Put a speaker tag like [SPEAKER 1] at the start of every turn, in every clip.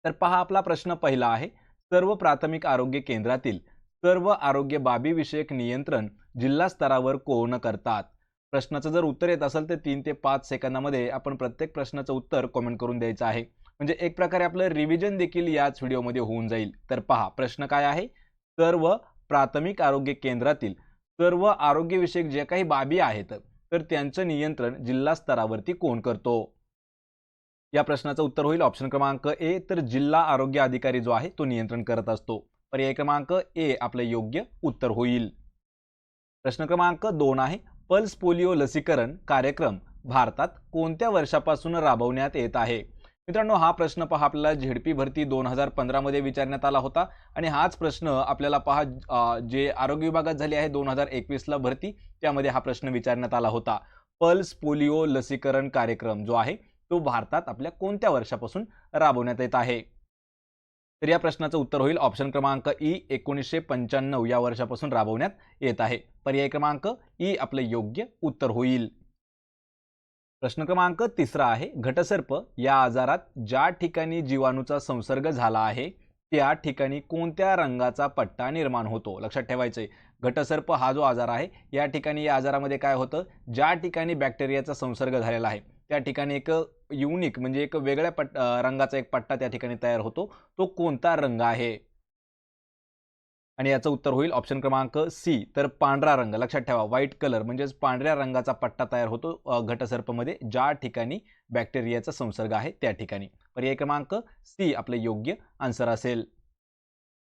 [SPEAKER 1] तर पहा आपला प्रश्न पहिला आहे, सर्व प्राथमिक आरोग्य केंद्रातील सर्व आरोग्य बाबी विषयक नियंत्रण जिल्हा स्तरावर कोण करतात? प्रश्नाचं जर उत्तर येत असेल तर 3 ते 5 सेकंदामध्ये आपण प्रत्येक प्रश्नाचं उत्तर कमेंट करून द्यायचं आहे. म्हणजे एक प्रकारे आपलं रिव्हिजन देखील याच व्हिडिओमध्ये होऊन जाईल. तर पहा प्रश्न काय आहे? सर्व प्राथमिक आरोग्य केंद्रातील सर्व आरोग्यविषयक जे काही बाबी आहेत तर त्यांचं नियंत्रण जिल्हा स्तरावरती कोण करतो? या प्रश्नाचं उत्तर होईल ऑप्शन क्रमांक ए, तर जिल्हा आरोग्य अधिकारी जो आहे तो नियंत्रण करत असतो. पर्याय क्रमांक ए आपलं योग्य उत्तर होईल. प्रश्न क्रमांक 2 आहे, पल्स पोलिओ लसीकरण कार्यक्रम भारतात कोणत्या वर्षापासून राबवण्यात येत आहे? मित्रांनो, हा प्रश्न पहा आपल्याला झेडपी भरती 2015 मध्ये विचारण्यात आला होता आणि हाच प्रश्न आपल्याला पहा जे आरोग्य विभागात झाली आहे 2021 ला भरती, त्यामध्ये हा प्रश्न विचारण्यात आला होता. पल्स पोलिओ लसीकरण कार्यक्रम जो आहे तो भारतात आपल्या कोणत्या वर्षापासून राबवण्यात येत आहे? तर या प्रश्नाचं उत्तर होईल ऑप्शन क्रमांक ई, 1995 या वर्षापासून राबवण्यात येत आहे. पर्याय क्रमांक ई आपलं योग्य उत्तर होईल. प्रश्न क्रमांक 3 आहे, घटसर्प या आजारात ज्या ठिकाणी जीवाणूचा संसर्ग झाला आहे त्या ठिकाणी कोणत्या रंगाचा पट्टा निर्माण होतो? लक्षात ठेवायचंय, घटसर्प हा जो आजार आहे या ठिकाणी या आजारामध्ये काय होतं, ज्या ठिकाणी बॅक्टेरियाचा संसर्ग झालेला आहे त्या ठिकाणी एक युनिक म्हणजे एक वेगळ्या रंगाचा एक पट्टा त्या ठिकाणी तयार होतो. तो कोणता रंग आहे? आणि याचं उत्तर होईल ऑप्शन क्रमांक सी, तर पांढरा रंग. लक्षात ठेवा, व्हाईट कलर म्हणजेच पांढऱ्या रंगाचा पट्टा तयार होतो घटसर्पमध्ये ज्या ठिकाणी बॅक्टेरियाचा संसर्ग आहे त्या ठिकाणी. पर्याय क्रमांक सी आपले योग्य आन्सर असेल.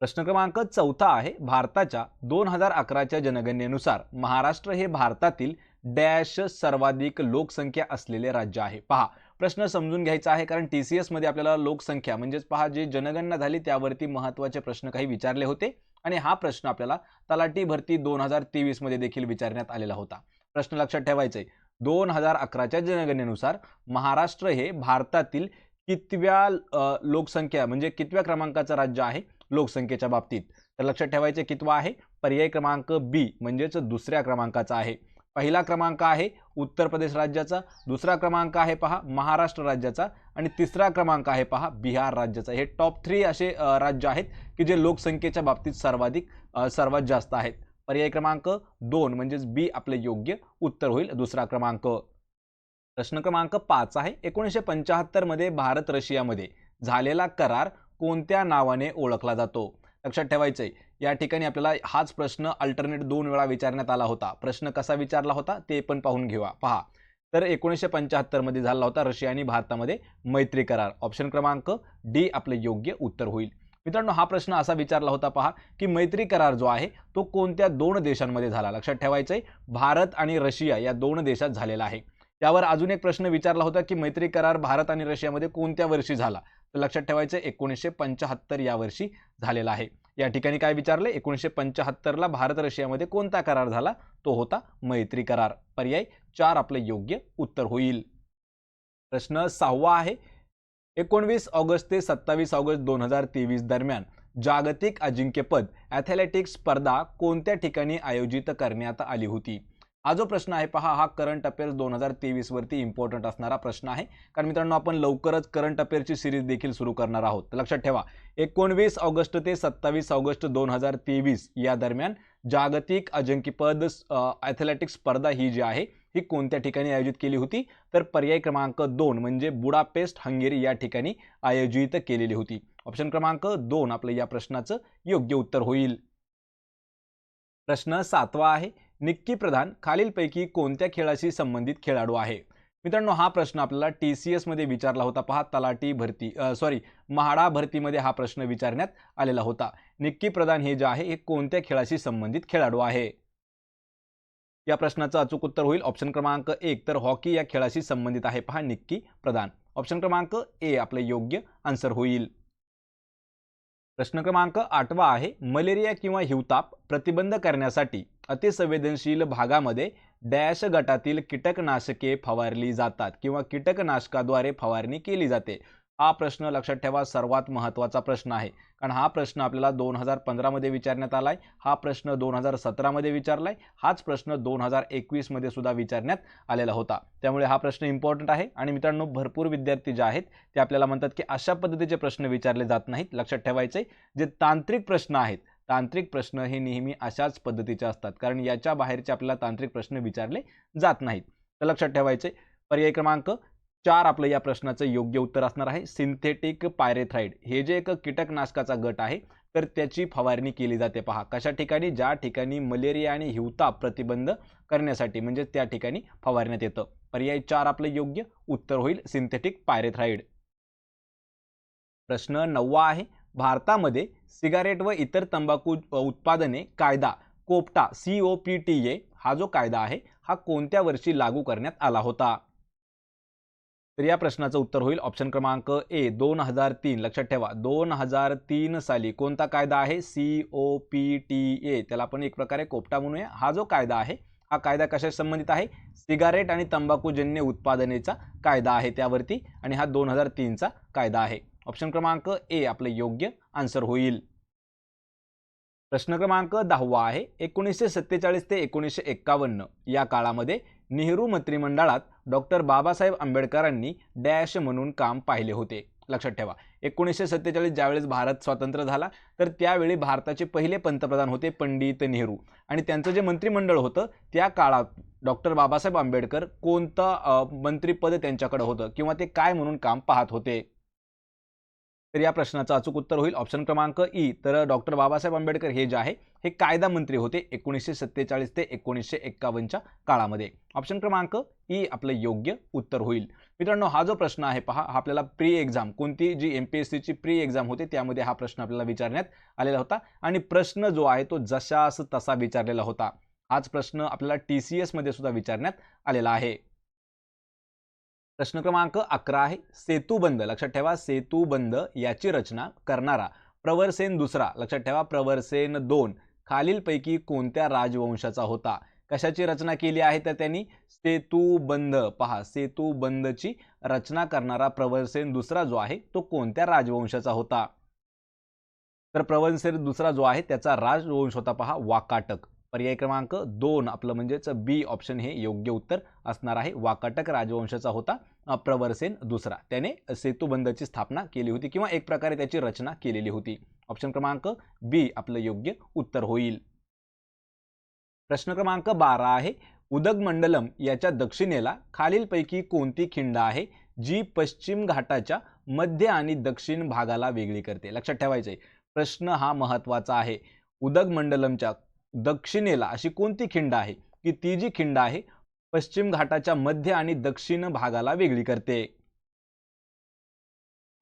[SPEAKER 1] प्रश्न क्रमांक 4 आहे, भारताच्या 2011च्या जनगणनेनुसार महाराष्ट्र हे भारतातील डॅश सर्वाधिक लोकसंख्या असलेले राज्य आहे. पहा प्रश्न समजून घ्यायचा आहे कारण TCS मध्ये आपल्याला लोकसंख्या म्हणजेच पहा जे जनगणना झाली त्यावरती महत्त्वाचे प्रश्न काही विचारले होते आणि हा प्रश्न आपल्याला तलाठी भरती 2023 मध्ये देखील विचारण्यात आलेला होता. प्रश्न लक्षात ठेवायचा आहे, 2011च्या जनगणनेनुसार महाराष्ट्र हे भारतातील कितव्या लोकसंख्या म्हणजे कितव्या क्रमांकाचं राज्य आहे लोकसंख्येच्या बाबतीत? तर लक्षात ठेवायचे कितवा आहे? पर्याय क्रमांक बी म्हणजेच दुसऱ्या क्रमांकाचा आहे. पहिला क्रमांक आहे उत्तर प्रदेश राज्याचा, दुसरा क्रमांक आहे पहा महाराष्ट्र राज्याचा आणि तिसरा क्रमांक आहे पहा बिहार राज्याचा. हे टॉप 3 असे राज्य आहेत की जे लोकसंख्येच्या बाबतीत सर्वात जास्त आहेत. पर्याय क्रमांक 2 म्हणजेच बी आपले योग्य उत्तर होईल, दुसरा क्रमांक. प्रश्न क्रमांक 5 आहे, 1975 मध्ये भारत रशियामध्ये झालेला करार कोणत्या नावाने ओळखला जातो? लक्षात ठेवायचंय, या ठिकाणी आपल्याला हाच प्रश्न अल्टरनेट 2 वेळा विचारण्यात आला होता. प्रश्न कसा विचारला होता ते पण पाहून घेऊया. पहा, तर 1975 मध्ये झाला होता रशिया आणि भारतामध्ये मैत्री करार. ऑप्शन क्रमांक डी आपले योग्य उत्तर होईल. मित्रांनो, हा प्रश्न असा विचारला होता पहा की मैत्री करार जो आहे तो कोणत्या 2 देशांमध्ये झाला? लक्षात ठेवायचंय, भारत आणि रशिया या 2 देशात झालेला आहे. त्यावर अजून एक प्रश्न विचारला होता की मैत्री करार भारत आणि रशियामध्ये कोणत्या वर्षी झाला? तर लक्षात ठेवायचं 1975 या वर्षी झालेला आहे. या ठिकाणी काय विचारले, 1975 ला भारत रशियामध्ये कोणता करार झाला? तो होता मैत्री करार. पर्याय 4 आपले योग्य उत्तर होईल. प्रश्न 6 आहे, 19 ऑगस्ट ते 27 ऑगस्ट 2023 दरम्यान जागतिक अजिंक्यपद ॲथलेटिक्स स्पर्धा कोणत्या ठिकाणी आयोजित करण्यात आली होती? हा जो प्रश्न आहे पहा, हा करंट अफेअर्स 2023 वरती इम्पॉर्टंट असणारा प्रश्न आहे. कारण मित्रांनो, आपण लवकरच करंट अफेअर्सची सिरीज देखील सुरू करणार आहोत. लक्षात ठेवा, 19 ऑगस्ट ते 27 ऑगस्ट 2023 या दरम्यान जागतिक अजिंक्यपद ॲथलेटिक्स स्पर्धा ही जी आहे ही कोणत्या ठिकाणी आयोजित केली होती? तर पर्याय क्रमांक 2 म्हणजे बुडापेस्ट हंगेरी या ठिकाणी आयोजित केलेली होती. ऑप्शन क्रमांक 2 आपलं या प्रश्नाचं योग्य उत्तर होईल. प्रश्न 7 आहे, निक्की प्रधान खालीलपैकी कोणत्या खेळाशी संबंधित खेळाडू आहे? मित्रांनो, हा प्रश्न आपल्याला TCS मध्ये विचारला होता पहा, तलाठी भरती म्हाडा भरतीमध्ये हा प्रश्न विचारण्यात आलेला होता. निक्की प्रधान हे जे आहे हे कोणत्या खेळाशी संबंधित खेळाडू आहे? या प्रश्नाचं अचूक उत्तर होईल ऑप्शन क्रमांक 1, तर हॉकी या खेळाशी संबंधित आहे पहा निक्की प्रधान. ऑप्शन क्रमांक ए आपले योग्य आन्सर होईल. प्रश्न क्रमांक 8 आहे, मलेरिया किंवा हिवताप प्रतिबंध करण्यासाठी अतिसंवेदनशील भागामध्ये डॅश गटातील कीटकनाशके फवारली जातात किंवा कीटकनाशकाद्वारे फवारणी केली जाते? हा प्रश्न लक्षात ठेवा, सर्वात महत्त्वाचा प्रश्न आहे, कारण हा प्रश्न आपल्याला 2015 मध्ये विचारण्यात आलाय, हा प्रश्न 2017 मध्ये विचारलाय, हाच प्रश्न 2021 मध्ये सुद्धा विचारण्यात आलेला होता. त्यामुळे हा प्रश्न इम्पॉर्टंट आहे. आणि मित्रांनो, भरपूर विद्यार्थी जे आहेत ते आपल्याला म्हणतात की अशा पद्धतीचे प्रश्न विचारले जात नाहीत. लक्षात ठेवायचे, जे तांत्रिक प्रश्न आहेत, तांत्रिक प्रश्न हे नेहमी अशाच पद्धतीचे असतात, कारण याच्या बाहेरचे आपल्याला तांत्रिक प्रश्न विचारले जात नाहीत. तर लक्षात ठेवायचे, पर्याय क्रमांक 4 आपलं या प्रश्नाचं योग्य उत्तर असणार आहे. सिंथेटिक पायरेथ्राइड हे जे एक कीटकनाशकाचा गट आहे, तर त्याची फवारणी केली जाते. पहा कशा ठिकाणी, ज्या ठिकाणी मलेरिया आणि हिवताप प्रतिबंध करण्यासाठी, म्हणजे त्या ठिकाणी फवारण्यात येतं. पर्याय 4 आपलं योग्य उत्तर होईल, सिंथेटिक पायरेथ्राइड. प्रश्न 9 आहे, भारतामध्ये सिगारेट व इतर तंबाखू उत्पादने कायदा कोपटा COPTA हा जो कायदा आहे, हा कोणत्या वर्षी लागू करण्यात आला होता? तर या प्रश्नाचं उत्तर होईल ऑप्शन क्रमांक ए 2003. लक्षात ठेवा, 2003 साली कोणता कायदा आहे? COPTA, त्याला आपण एक प्रकारे कोपटा म्हणूया. हा जो कायदा आहे, हा कायदा कशाशी संबंधित आहे? सिगारेट आणि तंबाखूजन्य उत्पादनेचा कायदा आहे त्यावरती, आणि हा 2003 चा कायदा आहे. ऑप्शन क्रमांक ए आपलं योग्य आन्सर होईल. प्रश्न क्रमांक 10 आहे, 1947 ते 1951 या काळामध्ये नेहरू मंत्रिमंडळात डॉक्टर बाबासाहेब आंबेडकरांनी डॅश म्हणून काम पाहिले होते. लक्षात ठेवा, 1947 ज्यावेळेस भारत स्वतंत्र झाला, तर त्यावेळी भारताचे पहिले पंतप्रधान होते पंडित नेहरू, आणि त्यांचं जे मंत्रिमंडळ होतं त्या काळात डॉक्टर बाबासाहेब आंबेडकर कोणतं मंत्रिपद त्यांच्याकडे होतं, किंवा ते काय म्हणून काम पाहत होते? तर या प्रश्नाचं अचूक उत्तर होईल ऑप्शन क्रमांक ई. तर डॉक्टर बाबासाहेब आंबेडकर हे जे आहे, हे कायदा मंत्री होते 1947 ते 1951 काळामध्ये. ऑप्शन क्रमांक ई आपलं योग्य उत्तर होईल. मित्रांनो, हा जो प्रश्न आहे पहा, हा आपल्याला प्री एक्झाम, कोणती जी MPSC ची प्री एक्झाम होते त्यामध्ये हा प्रश्न आपल्याला विचारण्यात आलेला होता, आणि प्रश्न जो आहे तो जशास तसा विचारलेला होता. हाच प्रश्न आपल्याला TCS मध्ये सुद्धा विचारण्यात आलेला आहे. प्रश्न क्रमांक 11 आहे, सेतुबंध. लक्षात ठेवा, सेतुबंध याची रचना करणारा प्रवरसेन दुसरा, लक्षात ठेवा प्रवरसेन 2 खालीलपैकी कोणत्या राजवंशाचा होता? कशाची रचना केली आहे तर त्यांनी? सेतुबंध. पहा, सेतुबंधची रचना करणारा प्रवरसेन दुसरा जो आहे तो कोणत्या राजवंशाचा होता? तर प्रवरसेन दुसरा जो आहे त्याचा राजवंश होता पहा वाकाटक. पर्याय क्रमांक 2 आपलं म्हणजेच बी ऑप्शन हे योग्य उत्तर असणार आहे. वाकाटक राजवंशाचा होता प्रवरसेन दुसरा. त्याने सेतुबंधची स्थापना केली होती, किंवा एक प्रकारे त्याची रचना केलेली होती. ऑप्शन क्रमांक बी आपलं योग्य उत्तर होईल. प्रश्न क्रमांक 12 आहे, उदगमंडलम याच्या दक्षिणेला खालीलपैकी कोणती खिंड आहे जी पश्चिम घाटाच्या मध्य आणि दक्षिण भागाला वेगळी करते? लक्षात ठेवायचे, प्रश्न हा महत्त्वाचा आहे. उदगमंडलमच्या दक्षिणेला अशी कोणती खिंड आहे की ती जी खिंड आहे पश्चिम घाटाच्या मध्य आणि दक्षिण भागाला वेगळी करते?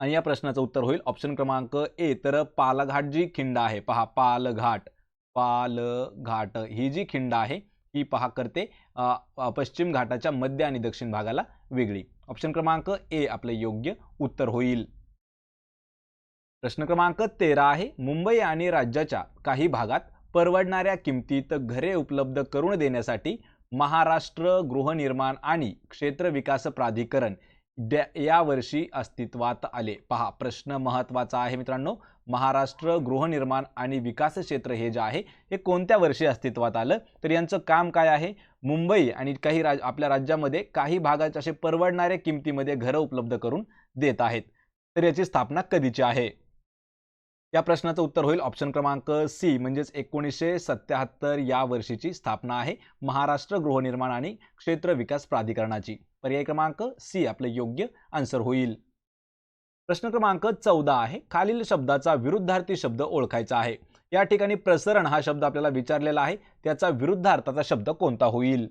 [SPEAKER 1] आणि या प्रश्नाचं उत्तर होईल ऑप्शन क्रमांक ए. तर पालघाट जी खिंड आहे पहा, पालघाट, पालघाट ही जी खिंड आहे ही पहा करते पश्चिम घाटाच्या मध्य आणि दक्षिण भागाला वेगळी. ऑप्शन क्रमांक ए आपले योग्य उत्तर होईल. प्रश्न क्रमांक 13 आहे, मुंबई आणि राज्याच्या काही भागात परवडणाऱ्या किमतीत घरे उपलब्ध करून देण्यासाठी महाराष्ट्र गृहनिर्माण आणि क्षेत्र विकास प्राधिकरण या वर्षी अस्तित्वात आले. पहा, प्रश्न महत्त्वाचा आहे मित्रांनो. महाराष्ट्र गृहनिर्माण आणि विकास क्षेत्र हे जे आहे हे कोणत्या वर्षी अस्तित्वात आलं? तर यांचं काम काय आहे? मुंबई आणि काही आपल्या राज्यामध्ये काही भागात असे परवडणाऱ्या किमतीमध्ये घरं उपलब्ध करून देत आहेत. तर याची स्थापना कधीची आहे? या प्रश्नाचं उत्तर होईल ऑप्शन क्रमांक सी, म्हणजेच 1977 या वर्षीची स्थापना आहे महाराष्ट्र गृहनिर्माण आणि क्षेत्र विकास प्राधिकरणाची. पर्याय क्रमांक सी आपलं योग्य आन्सर होईल. प्रश्न क्रमांक 14 आहे, खालील शब्दाचा विरुद्धार्थी शब्द ओळखायचा आहे. या ठिकाणी प्रसरण हा शब्द आपल्याला विचारलेला आहे, त्याचा विरुद्धार्थाचा शब्द कोणता होईल?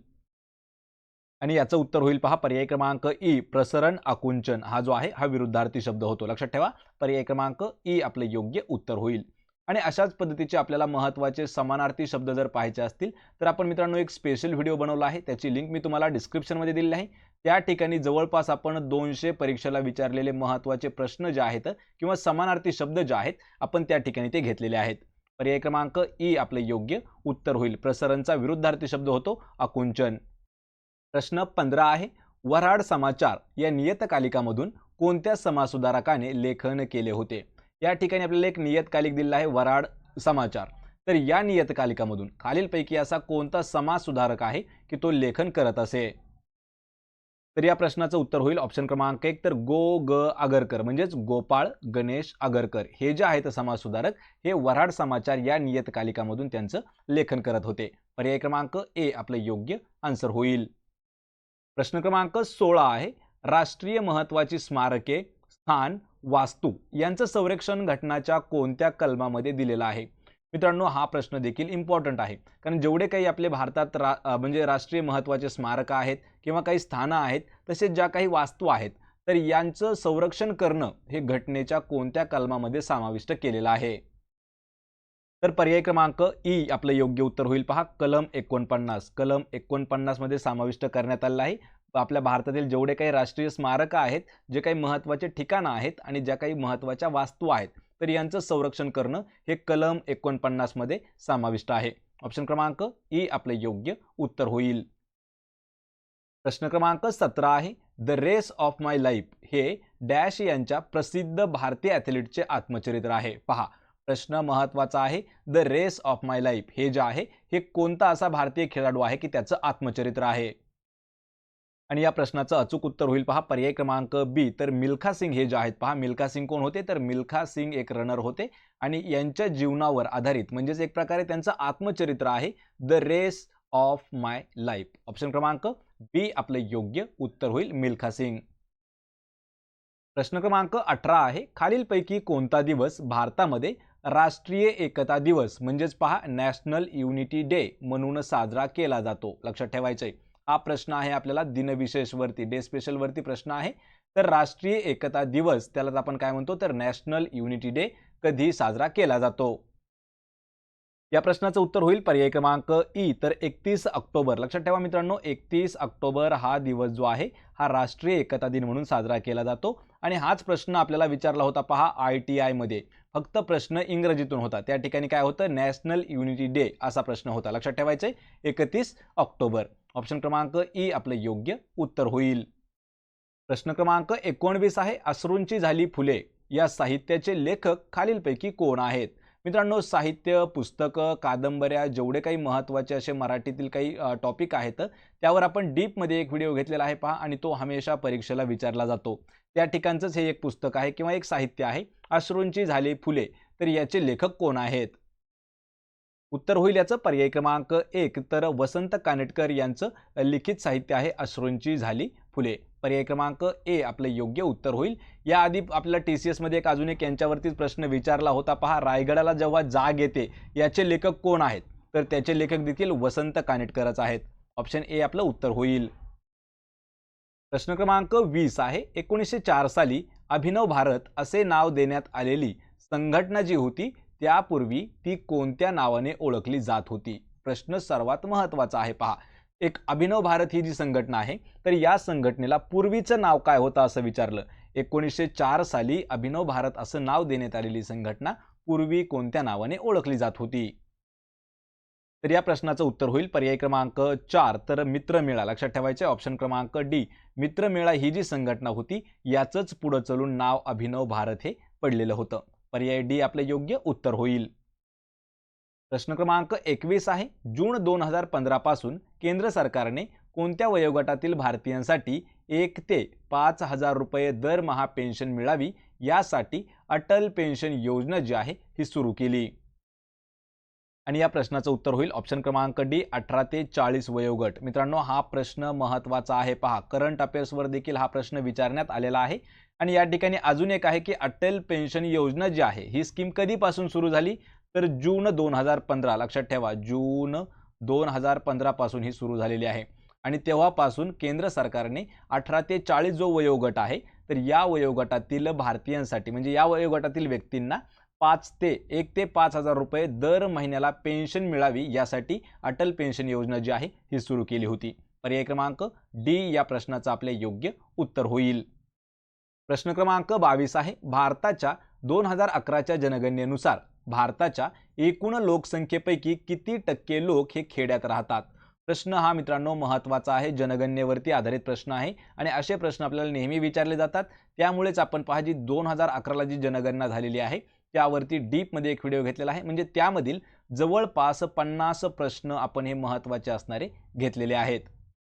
[SPEAKER 1] आणि याचं उत्तर होईल पहा पर्याय क्रमांक ई, प्रसरण आकुंचन हा जो आहे हा विरुद्धार्थी शब्द होतो. लक्षात ठेवा, पर्याय क्रमांक ई आपले योग्य उत्तर होईल. आणि अशाच पद्धतीचे आपल्याला महत्त्वाचे समानार्थी शब्द जर पाहायचे असतील तर आपण मित्रांनो एक स्पेशल व्हिडिओ बनवला आहे, त्याची लिंक मी तुम्हाला डिस्क्रिप्शनमध्ये दिलेली आहे. त्या ठिकाणी जवळपास आपण 200 परीक्षेला विचारलेले महत्त्वाचे प्रश्न जे आहेत किंवा समानार्थी शब्द जे आहेत आपण त्या ठिकाणी ते घेतलेले आहेत. पर्याय क्रमांक ई आपले योग्य उत्तर होईल. प्रसरणचा विरुद्धार्थी शब्द होतो आकुंचन. प्रश्न 15 आहे, वऱ्हाड समाचार या नियतकालिकामधून कोणत्या समाजसुधारकाने लेखन केले होते? या ठिकाणी आपल्याला एक नियतकालिक दिलेला आहे, वराड समाचार. तर या नियतकालिकामधून खालीलपैकी असा कोणता समाजसुधारक आहे की तो लेखन करत असे? तर या प्रश्नाचं उत्तर होईल ऑप्शन क्रमांक 1 तर आगरकर म्हणजेच गोपाळ गणेश आगरकर. हे जे आहेत समाजसुधारक हे वऱ्हाड समाचार या नियतकालिकामधून त्यांचं लेखन करत होते. पर्याय क्रमांक ए आपलं योग्य आन्सर होईल. प्रश्न क्रमांक 16 आहे, राष्ट्रीय महत्त्वाची स्मारके, स्थान, वास्तू यांचं संरक्षण घटनाच्या कोणत्या कलमामध्ये दिलेलं आहे? मित्रांनो, हा प्रश्न देखील इम्पॉर्टंट आहे, कारण जेवढे काही आपले भारतात म्हणजे राष्ट्रीय महत्त्वाचे स्मारक आहेत किंवा काही स्थानं आहेत, तसेच ज्या काही वास्तू आहेत, तर यांचं संरक्षण करणं हे घटनेच्या कोणत्या कलमामध्ये समाविष्ट केलेलं आहे? तर पर्याय क्रमांक ई आपलं योग्य उत्तर होईल. पहा, कलम 49. कलम 49 मध्ये समाविष्ट करण्यात आलेलं आहे. आपल्या भारतातील जेवढे काही राष्ट्रीय स्मारक आहेत, जे काही महत्त्वाचे ठिकाणं आहेत आणि ज्या काही महत्त्वाच्या वास्तू आहेत, तर यांचं संरक्षण करणं हे कलम 49 मध्ये समाविष्ट आहे. ऑप्शन क्रमांक ई आपलं योग्य उत्तर होईल. प्रश्न क्रमांक 17 आहे, the race of my life हे डॅश यांच्या प्रसिद्ध भारतीय ॲथलीटचे आत्मचरित्र आहे. पहा, प्रश्न महत्त्वाचा आहे. The race of my life हे जे आहे हे कोणता असा भारतीय खेळाडू आहे की त्याचं आत्मचरित्र आहे? आणि या प्रश्नाचं अचूक उत्तर होईल. पहा, पर्याय क्रमांक बी तर मिल्खा सिंग हे जे आहेत. पहा, मिल्खा सिंग कोण होते? तर मिल्खा सिंग एक रनर होते आणि यांच्या जीवनावर आधारित म्हणजेच एक प्रकारे त्यांचं आत्मचरित्र आहे the race of my life. Option क्रमांक बी आपलं योग्य उत्तर होईल, मिल्खा सिंग. प्रश्न क्रमांक 18 आहे, खालीलपैकी कोणता दिवस भारतामध्ये राष्ट्रीय एकता दिवस म्हणजेच पहा नॅशनल युनिटी डे म्हणून साजरा केला जातो? लक्षात ठेवायचंय, हा प्रश्न आहे आपल्याला दिनविशेष वरती, डे स्पेशल वरती प्रश्न आहे. तर राष्ट्रीय एकता दिवस त्यालाच आपण काय म्हणतो? तर नॅशनल युनिटी डे कधी साजरा केला जातो? या प्रश्नाचं उत्तर होईल पर्याय क्रमांक ई तर 31 ऑक्टोबर. लक्षात ठेवा मित्रांनो, 31 ऑक्टोबर हा दिवस जो आहे हा राष्ट्रीय एकता दिन म्हणून साजरा केला जातो. आणि हाच प्रश्न आपल्याला विचारला होता पहा ITI मध्ये, फक्त प्रश्न इंग्रजीतून होता. त्या ठिकाणी काय होतं? नॅशनल युनिटी डे असा प्रश्न होता. लक्षात ठेवायचंय 31 ऑक्टोबर. ऑप्शन क्रमांक ई आपलं योग्य उत्तर होईल. प्रश्न क्रमांक 19 आहे, अश्रूंची झाली फुले या साहित्याचे लेखक खालीलपैकी कोण आहेत? मित्रांनो, साहित्य, पुस्तकं, कादंबऱ्या जेवढे काही महत्त्वाचे असे मराठीतील काही टॉपिक आहेत त्यावर आपण डीपमध्ये एक व्हिडिओ घेतलेला आहे पहा, आणि तो हमेशा परीक्षेला विचारला जातो. त्या ठिकाणचंच हे एक पुस्तक आहे किंवा एक साहित्य आहे, अश्रूंची झाली फुले. तर याचे लेखक कोण आहेत? उत्तर होईल याचं पर्याय क्रमांक 1 तर वसंत कानेटकर यांचं लिखित साहित्य आहे अश्रूंची झाली फुले. पर्याय क्रमांक ए आपलं योग्य उत्तर होईल. याआधी आपल्याला TCS मध्ये एक अजून एक यांच्यावरतीच प्रश्न विचारला होता पहा, रायगडाला जेव्हा जाग येते याचे लेखक कोण आहेत? तर त्याचे लेखक देखील वसंत कानेटकरच आहेत. ऑप्शन ए आपलं उत्तर होईल. प्रश्न क्रमांक 20 आहे, 1904 साली अभिनव भारत असे नाव देण्यात आलेली संघटना जी होती त्यापूर्वी ती कोणत्या नावाने ओळखली जात होती? प्रश्न सर्वात महत्त्वाचा आहे पहा. एक अभिनव भारत ही जी संघटना आहे तर या संघटनेला पूर्वीचं नाव काय होतं असं विचारलं. 1904 साली अभिनव भारत असं नाव देण्यात आलेली संघटना पूर्वी कोणत्या नावाने ओळखली जात होती? तर या प्रश्नाचं उत्तर होईल पर्याय क्रमांक 4 तर मित्रमेळा. लक्षात ठेवायचे ऑप्शन क्रमांक डी मित्रमेळा ही जी संघटना होती याचंच पुढे चलून नाव अभिनव भारत हे पडलेलं होतं. पर्याय डी आपलं योग्य उत्तर होईल. प्रश्न क्रमांक 21 आहे, जून 2015 पासून केंद्र सरकारने कोणत्या वयोगटातील भारतीयांसाठी 1 ते 5,000 रुपये दरमहा पेन्शन मिळावी यासाठी अटल पेन्शन योजना जी आहे ही सुरू केली? आणि या प्रश्नाचं उत्तर होईल ऑप्शन क्रमांक डी 18 ते 40 वयोगट. मित्रांनो, हा प्रश्न महत्त्वाचा आहे पहा, करंट अफेअर्सवर देखील हा प्रश्न विचारण्यात आलेला आहे. आणि या ठिकाणी अजून एक आहे की अटल पेन्शन योजना जी आहे ही स्कीम कधीपासून सुरू झाली? तर जून 2015. लक्षात ठेवा, जून 2015 पासून ही सुरू झालेली आहे. आणि तेव्हापासून केंद्र सरकारने 18 ते 40 जो वयोगट आहे तर या वयोगटातील भारतीयांसाठी म्हणजे या वयोगटातील व्यक्तींना 1 ते 5,000 रुपये दर महिन्याला पेन्शन मिळावी यासाठी अटल पेन्शन योजना जी आहे ही सुरू केली होती. पर्याय क्रमांक डी या प्रश्नाचं आपले योग्य उत्तर होईल. प्रश्न क्रमांक 22 आहे, भारताच्या 2011च्या जनगणनेनुसार भारताच्या एकूण लोकसंख्येपैकी किती टक्के लोक हे खेड्यात राहतात? प्रश्न हा मित्रांनो महत्त्वाचा आहे, जनगणनेवरती आधारित प्रश्न आहे आणि असे प्रश्न आपल्याला नेहमी विचारले जातात. त्यामुळेच आपण पहा जी 2011ला जी जनगणना झालेली आहे त्यावरती डीपमध्ये एक व्हिडिओ घेतलेला आहे. म्हणजे त्यामधील जवळपास 50 प्रश्न आपण हे महत्त्वाचे असणारे घेतलेले आहेत.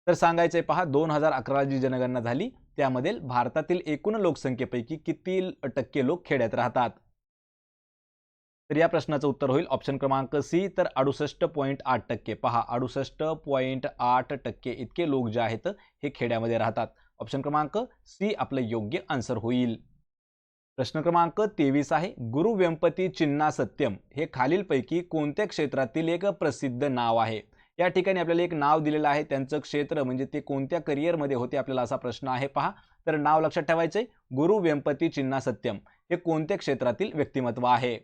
[SPEAKER 1] तर सांगायचंय पहा 2011ला जी जनगणना झाली त्यामध्ये भारतातील एकूण लोकसंख्येपैकी किती टक्के लोक खेड्यात राहतात? तर या प्रश्नाचं उत्तर होईल ऑप्शन क्रमांक सी, तर 68.8%. पहा 68.8% इतके लोक जे आहेत हे खेड्यामध्ये राहतात. ऑप्शन क्रमांक सी आपलं योग्य आन्सर होईल. प्रश्न क्रमांक 23 आहे, गुरु व्यंपती चिन्ना सत्यम हे खालीलपैकी कोणत्या क्षेत्रातील एक प्रसिद्ध नाव आहे? या ठिकाणी आपल्याला एक नाव दिलेलं आहे, त्यांचं क्षेत्र म्हणजे ते कोणत्या करिअरमध्ये होते आपल्याला असा प्रश्न आहे. पहा तर नाव लक्षात ठेवायचंय, गुरु व्यंपती चिन्ना सत्यम हे कोणत्या क्षेत्रातील व्यक्तिमत्व आहे?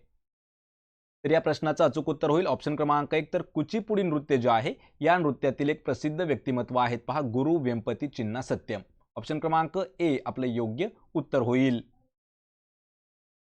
[SPEAKER 1] तर या प्रश्नाचं अचूक उत्तर होईल ऑप्शन क्रमांक 1, तर कुचिपुडी नृत्य जे आहे या नृत्यातील एक प्रसिद्ध व्यक्तिमत्व आहेत. पहा गुरु व्यंपती चिन्ना सत्यम. ऑप्शन क्रमांक ए आपलं योग्य उत्तर होईल.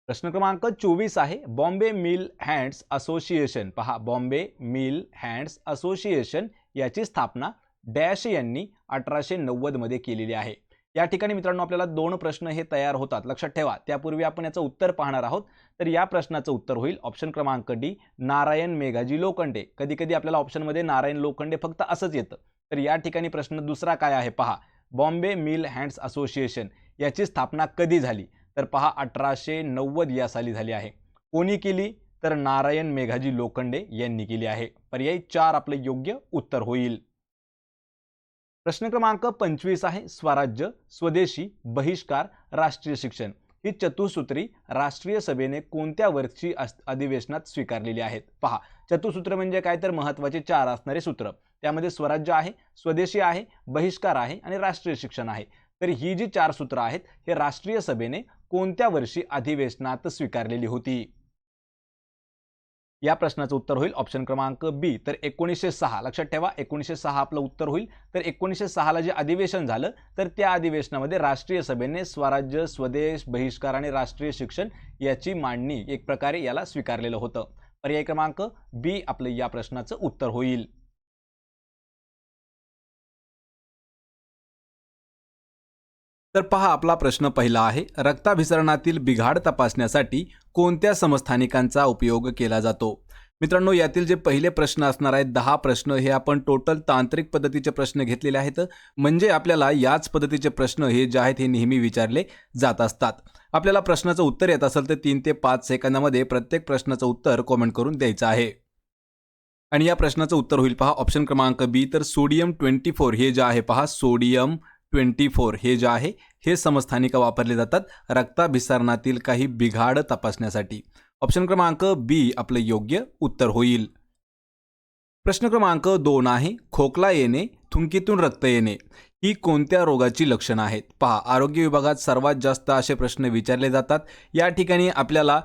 [SPEAKER 1] प्रश्न क्रमांक 24 आहे, बॉम्बे मिल हँड्स असोसिएशन. पहा बॉम्बे मिल हँड्स असोसिएशन याची स्थापना डॅश यांनी 1890 मध्ये केलेली आहे. या ठिकाणी मित्रांनो आपल्याला दोन प्रश्न हे तयार होतात, लक्षात ठेवा. त्यापूर्वी आपण याचं उत्तर पाहणार आहोत. तर या प्रश्नाचं उत्तर होईल ऑप्शन क्रमांक डी, नारायण मेघाजी लोखंडे. कधी कधी आपल्याला ऑप्शनमध्ये नारायण लोखंडे फक्त असंच येतं. तर या ठिकाणी प्रश्न दुसरा काय आहे पहा, बॉम्बे मिल हँड्स असोसिएशन याची स्थापना कधी झाली? तर पहा 1890 या साली झाली आहे. कोणी केली? तर नारायण मेघाजी लोखंडे यांनी केली आहे. पर्याय 4 आपलं योग्य उत्तर होईल. प्रश्न क्रमांक 25 आहे, स्वराज्य, स्वदेशी, बहिष्कार, राष्ट्रीय शिक्षण ही चतुसूत्री राष्ट्रीय सभेने कोणत्या वर्षी अधिवेशनात स्वीकारलेली आहेत? पहा चतुसूत्र म्हणजे काय, तर महत्त्वाचे 4 असणारे सूत्र. त्यामध्ये स्वराज्य आहे, स्वदेशी आहे, बहिष्कार आहे आणि राष्ट्रीय शिक्षण आहे. तर ही जी 4 सूत्र आहेत हे राष्ट्रीय सभेने कोणत्या वर्षी अधिवेशनात स्वीकारलेली होती? या प्रश्नाचं उत्तर होईल ऑप्शन क्रमांक बी, तर 1906. लक्षात ठेवा 1906 आपलं उत्तर होईल. तर 1906ला जे अधिवेशन झालं तर त्या अधिवेशनामध्ये राष्ट्रीय सभेने स्वराज्य, स्वदेश, बहिष्कार आणि राष्ट्रीय शिक्षण याची मांडणी एक प्रकारे याला स्वीकारलेलं होतं. पर्याय क्रमांक बी आपलं या प्रश्नाचं उत्तर होईल. तर पहा आपला प्रश्न पहिला आहे, रक्ताभिसरणातील बिघाड तपासण्यासाठी कोणत्या समस्थानिकांचा उपयोग केला जातो? मित्रांनो यातील जे पहिले प्रश्न असणार आहेत 10 प्रश्न हे आपण टोटल तांत्रिक पद्धतीचे प्रश्न घेतलेले आहेत. म्हणजे आपल्याला याच पद्धतीचे प्रश्न हे जे आहेत हे नेहमी विचारले जात असतात. आपल्याला प्रश्नाचं उत्तर येत असेल तर 3 ते 5 सेकंदामध्ये प्रत्येक प्रश्नाचं उत्तर कमेंट करून द्यायचं आहे. आणि या प्रश्नाचं उत्तर होईल पहा ऑप्शन क्रमांक बी, तर सोडियम 24 हे जे आहे पहा सोडियम 24 हे जे आहे हे समस्थानिक वापरले जातात रक्ताभिसरणातील काही बिघाड तपासण्यासाठी. ऑप्शन क्रमांक बी आपलं योग्य उत्तर होईल. प्रश्न क्रमांक 2 आहे, खोकला येणे, थुंकीतून रक्त येणे ही कोणत्या रोगाची लक्षणं आहेत? पहा आरोग्य विभागात सर्वात जास्त असे प्रश्न विचारले जातात. या ठिकाणी आपल्याला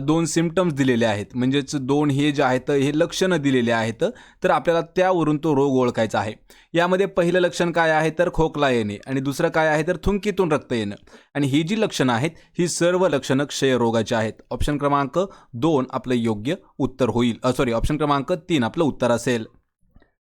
[SPEAKER 1] 2 सिम्पटम्स दिलेले आहेत, म्हणजेच 2 हे जे आहेत हे लक्षणं दिलेले आहेत. तर आपल्याला त्यावरून तो रोग ओळखायचा आहे. यामध्ये पहिलं लक्षण काय आहे, तर खोकला येणे आणि दुसरं काय आहे, तर थुंकीतून रक्त येणं. आणि ही जी लक्षणं आहेत ही सर्व लक्षणं क्षयरोगाची आहेत. ऑप्शन क्रमांक 2 आपलं योग्य उत्तर होईल. ऑप्शन क्रमांक 3 आपलं उत्तर असेल.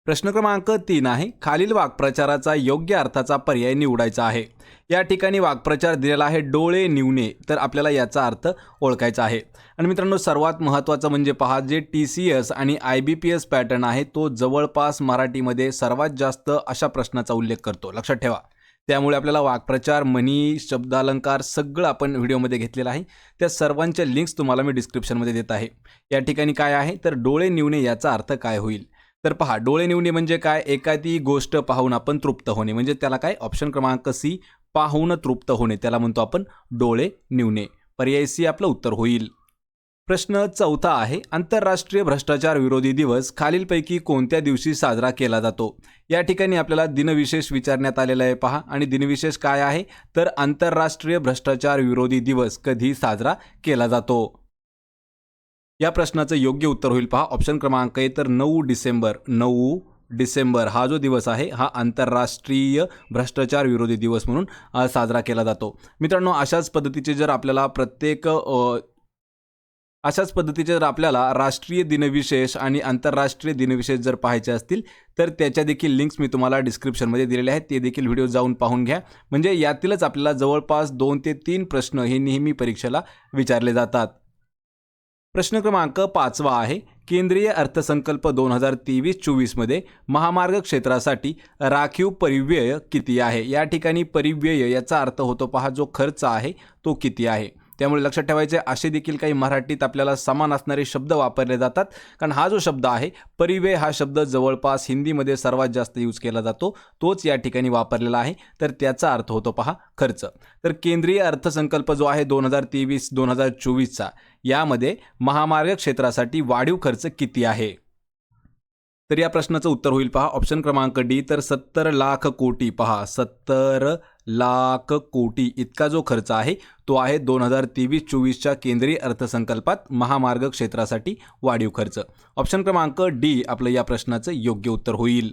[SPEAKER 1] प्रश्न क्रमांक 3 आहे, खालील वाक्प्रचाराचा योग्य अर्थाचा पर्याय निवडायचा आहे. या ठिकाणी वाक्प्रचार दिलेला आहे डोळे निवणे, तर आपल्याला याचा अर्थ ओळखायचा आहे. आणि मित्रांनो सर्वात महत्त्वाचं म्हणजे पहा जे TCS आणि IBPS पॅटर्न आहे तो जवळपास मराठीमध्ये सर्वात जास्त अशा प्रश्नाचा उल्लेख करतो, लक्षात ठेवा. त्यामुळे आपल्याला वाक्प्रचार, म्हणी, शब्दालंकार सगळं आपण व्हिडिओमध्ये घेतलेलं आहे. त्या सर्वांच्या लिंक्स तुम्हाला मी डिस्क्रिप्शनमध्ये देत आहे. या ठिकाणी काय आहे, तर डोळे निवणे याचा अर्थ काय होईल? तर पहा डोळे निवणे म्हणजे काय, एखादी गोष्ट पाहून आपण तृप्त होणे, म्हणजे त्याला काय ऑप्शन क्रमांक सी पाहून तृप्त होणे त्याला म्हणतो आपण डोळे निवणे. पर्याय सी आपलं उत्तर होईल. प्रश्न 4 आहे, आंतरराष्ट्रीय भ्रष्टाचार विरोधी दिवस खालीलपैकी कोणत्या दिवशी साजरा केला जातो? या ठिकाणी आपल्याला दिनविशेष विचारण्यात आलेला आहे पहा. आणि दिनविशेष काय आहे, तर आंतरराष्ट्रीय भ्रष्टाचार विरोधी दिवस कधी साजरा केला जातो? या प्रश्नाचं योग्य उत्तर होईल पहा ऑप्शन क्रमांक ए, तर 9 डिसेंबर. 9 डिसेंबर हा जो दिवस आहे हा आंतरराष्ट्रीय भ्रष्टाचार विरोधी दिवस म्हणून साजरा केला जातो. मित्रांनो अशाच पद्धतीचे जर आपल्याला प्रत्येक अशाच पद्धतीचे जर आपल्याला राष्ट्रीय दिनविशेष आणि आंतरराष्ट्रीय दिनविशेष जर पाहायचे असतील तर त्याच्या देखील लिंक्स मी तुम्हाला डिस्क्रिप्शनमध्ये दिलेले आहेत, ते देखील व्हिडिओ जाऊन पाहून घ्या. म्हणजे यातीलच आपल्याला जवळपास 2 ते 3 प्रश्न हे नेहमी परीक्षेला विचारले जातात. प्रश्न क्रमांक 5 आहे, केंद्रीय अर्थसंकल्प 2023-24 मध्ये महामार्ग क्षेत्रासाठी राखीव परिव्यय किती आहे? या ठिकाणी परिव्यय याचा अर्थ होतो पहा जो खर्च आहे तो किती आहे. त्यामुळे लक्षात ठेवायचे असे देखील काही मराठीत आपल्याला समान असणारे शब्द वापरले जातात. कारण हा जो शब्द आहे परिव्यय हा शब्द जवळपास हिंदीमध्ये सर्वात जास्त यूज केला जातो, तोच या ठिकाणी वापरलेला आहे. तर त्याचा अर्थ होतो पहा खर्च. तर केंद्रीय अर्थसंकल्प जो आहे 2023-2024चा यामध्ये महामार्ग क्षेत्रासाठी वाढीव खर्च किती आहे? तर या प्रश्नाचं उत्तर होईल पहा ऑप्शन क्रमांक डी. तर 70 लाख कोटी. पहा 70 लाख कोटी इतका जो खर्च आहे तो आहे 2023-24च्या केंद्रीय अर्थसंकल्पात महामार्ग क्षेत्रासाठी वाढीव खर्च. ऑप्शन क्रमांक डी आपलं या प्रश्नाचं योग्य उत्तर होईल.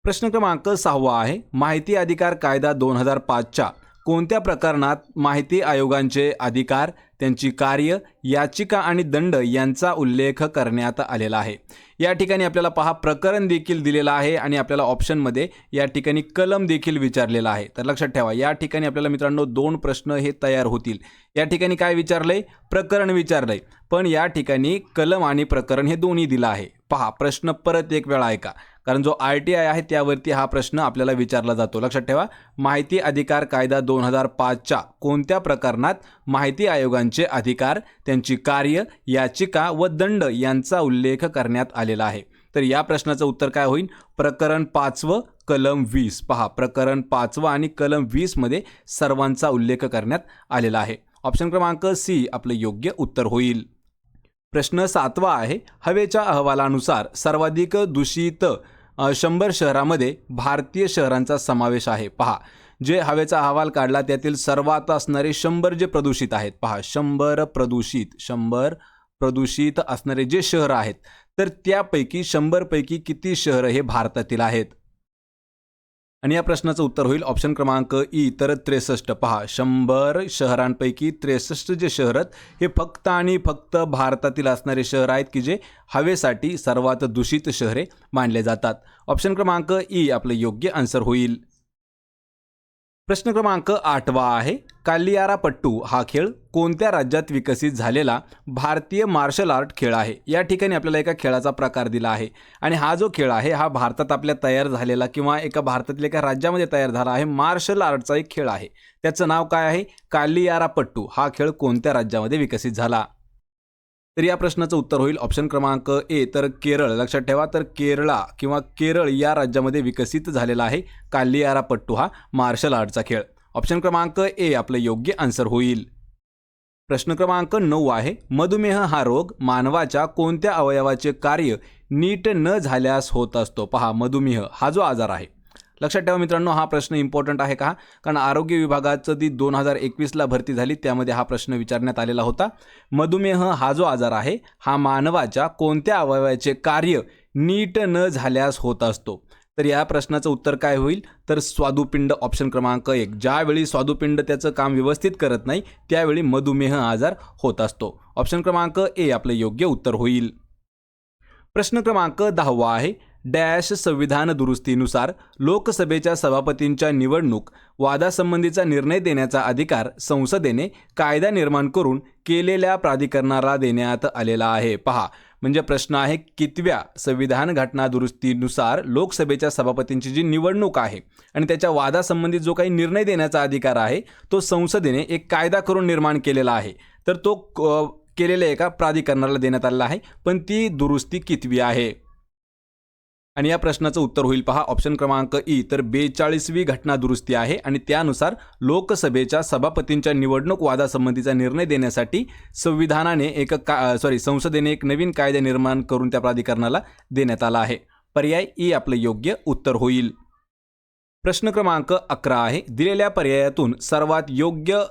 [SPEAKER 1] प्रश्न क्रमांक 6 आहे, माहिती अधिकार कायदा 2005च्या कोणत्या प्रकरणात माहिती आयोगांचे अधिकार, त्यांची कार्य, याचिका आणि दंड यांचा उल्लेख करण्यात आलेला आहे? या ठिकाणी आपल्याला पहा प्रकरण देखील दिलेला आहे आणि आपल्याला ऑप्शनमध्ये या ठिकाणी कलम देखील विचारलेला आहे. तर लक्षात ठेवा या ठिकाणी आपल्याला मित्रांनो 2 प्रश्न हे तयार होतील. या ठिकाणी काय विचारलंय? प्रकरण विचारलंय, पण या ठिकाणी कलम आणि प्रकरण हे दोन्ही दिलं आहे. पहा प्रश्न परत एक वेळा ऐका, कारण जो RTI आहे त्यावरती हा प्रश्न आपल्याला विचारला जातो. लक्षात ठेवा माहिती अधिकार कायदा 2005च्या कोणत्या प्रकरणात माहिती आयोगांचे अधिकार, त्यांची कार्य, याचिका व दंड यांचा उल्लेख करण्यात आलेला आहे? तर या प्रश्नाचं उत्तर काय होईल? प्रकरण 5 कलम 20. पहा प्रकरण 5 आणि कलम 20 मध्ये सर्वांचा उल्लेख करण्यात आलेला आहे. ऑप्शन क्रमांक सी आपलं योग्य उत्तर होईल. प्रश्न 7 आहे, हवेच्या अहवालानुसार सर्वाधिक दूषित 100 शहरामध्ये भारतीय शहरांचा समावेश आहे. पहा जे हवेचा अहवाल काढला त्यातील सर्वात असणारे 100 जे प्रदूषित आहेत. पहा 100 प्रदूषित असणारे जे शहर आहेत तर त्यापैकी 100 पैकी किती शहर हे भारतातील आहेत? आणि या प्रश्नाचं उत्तर होईल ऑप्शन क्रमांक ई. तर 63. पहा 100 शहरांपैकी 63 जे शहर आहेत हे फक्त आणि फक्त भारतातील असणारे शहर आहेत की जे हवेसाठी सर्वात दूषित शहरे मानले जातात. ऑप्शन क्रमांक ई आपलं योग्य आन्सर होईल. प्रश्न क्रमांक 8 आहे, कालियारापट्टू हा खेळ कोणत्या राज्यात विकसित झालेला भारतीय मार्शल आर्ट खेळ आहे? या ठिकाणी आपल्याला एका खेळाचा प्रकार दिला आहे आणि हा जो खेळ आहे हा भारतात आपल्या तयार झालेला किंवा भारतातल्या एका राज्यामध्ये तयार झाला आहे. मार्शल आर्टचा एक खेळ आहे, त्याचं नाव काय आहे? कालियारापट्टू. हा खेळ कोणत्या राज्यामध्ये विकसित झाला? तर या प्रश्नाचं उत्तर होईल ऑप्शन क्रमांक ए. तर केरळ. लक्षात ठेवा तर केरळ या राज्यामध्ये विकसित झालेला आहे कालियारापट्टू हा मार्शल आर्टचा खेळ. ऑप्शन क्रमांक ए आपलं योग्य आन्सर होईल. प्रश्न क्रमांक 9 आहे, मधुमेह हा रोग मानवाच्या कोणत्या अवयवाचे कार्य नीट न झाल्यास होत असतो? पहा मधुमेह हा जो आजार आहे, लक्षात ठेवा मित्रांनो हा प्रश्न इम्पॉर्टंट आहे का? कारण आरोग्य विभागाचं ती 2021ला भरती झाली त्यामध्ये हा प्रश्न विचारण्यात आलेला होता. मधुमेह हा जो आजार आहे हा मानवाच्या कोणत्या अवयवाचे कार्य नीट न झाल्यास होत असतो? तर या प्रश्नाचं उत्तर काय होईल? तर स्वादुपिंड. ऑप्शन क्रमांक 1. ज्यावेळी स्वादुपिंड त्याचं काम व्यवस्थित करत नाही त्यावेळी मधुमेह आजार होत असतो. ऑप्शन क्रमांक ए आपलं योग्य उत्तर होईल. प्रश्न क्रमांक 10 आहे, डॅश संविधान दुरुस्तीनुसार लोकसभेच्या सभापतींच्या निवडणूक वादासंबंधीचा निर्णय देण्याचा अधिकार संसदेने कायदा निर्माण करून केलेल्या प्राधिकरणाला देण्यात आलेला आहे? पहा म्हणजे प्रश्न आहे कितव्या संविधान घटना दुरुस्तीनुसार लोकसभेच्या सभापतींची जी निवडणूक आहे आणि त्याच्या वादासंबंधी जो काही निर्णय देण्याचा अधिकार आहे तो संसदेने एक कायदा करून निर्माण केलेला आहे. तर तो केलेल्या एका प्राधिकरणाला देण्यात आलेला आहे, पण ती दुरुस्ती कितवी आहे? आणि या प्रश्नाचं उत्तर होईल पहा ऑप्शन क्रमांक ई. तर 42वी घटना दुरुस्ती आहे आणि त्यानुसार लोकसभेच्या सभापतींच्या निवडणूक वादासंबंधीचा निर्णय देण्यासाठी संसदेने एक नवीन कायदा निर्माण करून त्या प्राधिकरणाला देण्यात आला आहे. पर्याय ई आपलं योग्य उत्तर होईल. प्रश्न क्रमांक 11 आहे, दिलेल्या पर्यायातून सर्वात योग्य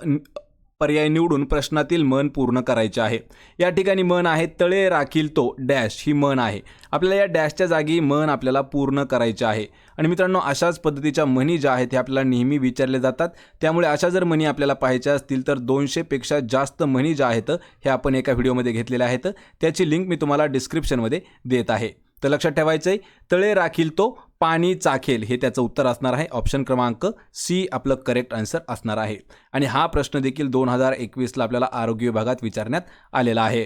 [SPEAKER 1] पर्याय निवडून प्रश्नातील म्हण पूर्ण करायचे आहे। या ठिकाणी म्हण आहे तळे राखील तो डॅश ही म्हण आहे। आपल्याला या डॅशच्या जागी म्हण आपल्याला पूर्ण करायची आहे। आणि मित्रांनो अशाच पद्धतीच्या म्हणी ज्या आहेत हे आपल्याला नेहमी विचारले जातात, त्यामुळे अशा जर म्हणी आपल्याला पाहायच्या असतील तर 200 पेक्षा जास्त म्हणी ज्या आहेत हे आपण एका व्हिडिओमध्ये घेतलेल्या आहेत, त्याची लिंक मी तुम्हाला डिस्क्रिप्शनमध्ये देत आहे। तर लक्षात ठेवायचं आहे, तळे राखील तो पाणी चाखेल हे त्याचं उत्तर असणार आहे। ऑप्शन क्रमांक सी आपलं करेक्ट आन्सर असणार आहे। आणि हा प्रश्न देखील 2021ला आपल्याला आरोग्य विभागात विचारण्यात आलेला आहे।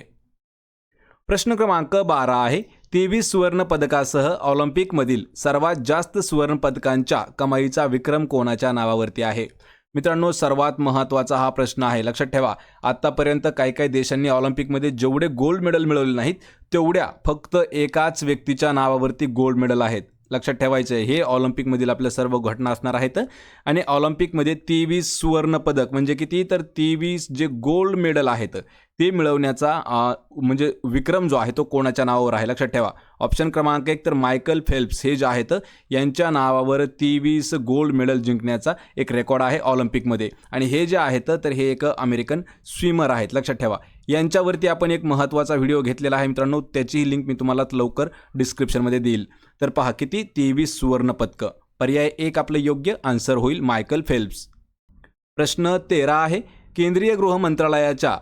[SPEAKER 1] प्रश्न क्रमांक 12 आहे, 23 सुवर्ण पदकासह ऑलिम्पिकमधील सर्वात जास्त सुवर्ण पदकांच्या कमाईचा विक्रम कोणाच्या नावावरती आहे? मित्रांनो सर्वात महत्त्वाचा हा प्रश्न आहे। लक्षात ठेवा, आतापर्यंत काही देशांनी ऑलिम्पिकमध्ये जेवढे गोल्ड मेडल मिळवले नाहीत तेवढ्या फक्त एकाच व्यक्तीच्या नावावरती गोल्ड मेडल आहेत। लक्षात ठेवायचं आहे, हे ऑलिम्पिकमधील आपल्या सर्व घटना असणार आहेत। आणि ऑलिम्पिकमध्ये 23 सुवर्ण पदक म्हणजे किती, तर 23 जे गोल्ड मेडल आहेत ते मिळवण्याचा म्हणजे विक्रम जो आहे तो कोणाच्या नावावर आहे? लक्षात ठेवा, ऑप्शन क्रमांक 1 तर मायकल फेल्प्स हे जे आहेत यांच्या नावावर 23 गोल्ड मेडल जिंकण्याचा एक रेकॉर्ड आहे ऑलिम्पिकमध्ये। आणि हे जे आहेत तर हे एक अमेरिकन स्विमर आहेत। लक्षात ठेवा, यांच्यावरती आपण एक महत्त्वाचा व्हिडिओ घेतलेला आहे मित्रांनो, त्याची लिंक मी तुम्हाला लवकर डिस्क्रिप्शनमध्ये देईल। तर पहा किती 23 सुवर्ण पदकं, पर्याय 1 आपलं योग्य आन्सर होईल मायकल फेल्प्स। प्रश्न 13 आहे, केंद्रीय गृह मंत्रालयाच्या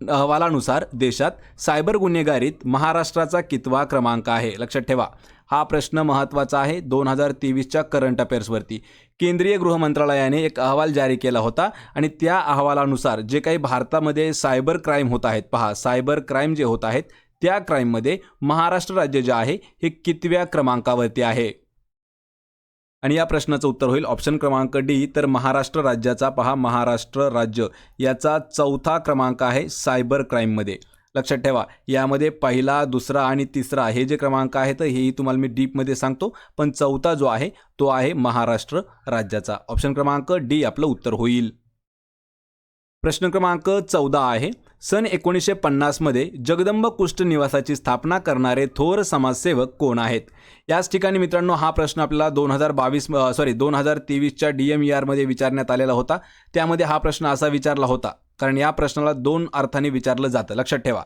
[SPEAKER 1] अहवालानुसार देशात सायबर गुन्हेगारीत महाराष्ट्राचा कितवा क्रमांक आहे? लक्षात ठेवा, हा प्रश्न महत्त्वाचा आहे 2023च्या करंट अफेअर्सवरती। केंद्रीय गृह मंत्रालयाने एक अहवाल जारी केला होता आणि त्या अहवालानुसार जे काही भारतामध्ये सायबर क्राईम होत आहेत, पहा सायबर क्राईम जे होत आहेत त्या क्राईममध्ये महाराष्ट्र राज्य जे आहे हे कितव्या क्रमांकावरती आहे? आणि या प्रश्नाचं उत्तर होईल ऑप्शन क्रमांक डी, तर महाराष्ट्र राज्याचा पहा महाराष्ट्र राज्य याचा 4था क्रमांक आहे सायबर क्राईममध्ये। लक्षात ठेवा, यामध्ये पहिला, दुसरा आणि तिसरा हे जे क्रमांक आहेत हेही तुम्हाला मी डीपमध्ये सांगतो, पण 4था जो आहे तो आहे महाराष्ट्र राज्याचा। ऑप्शन क्रमांक डी आपलं उत्तर होईल। प्रश्न क्रमांक 14 आहे, सन 1950 मध्ये जगदंब कुष्ठ निवासाची स्थापना करणारे थोर समाजसेवक कोण आहेत? याच ठिकाणी मित्रांनो हा प्रश्न आपल्याला 2023च्या DMER मध्ये विचारण्यात आलेला होता। त्यामध्ये हा प्रश्न असा विचारला होता, कारण या प्रश्नाला 2 अर्थाने विचारलं जातं। लक्षात ठेवा,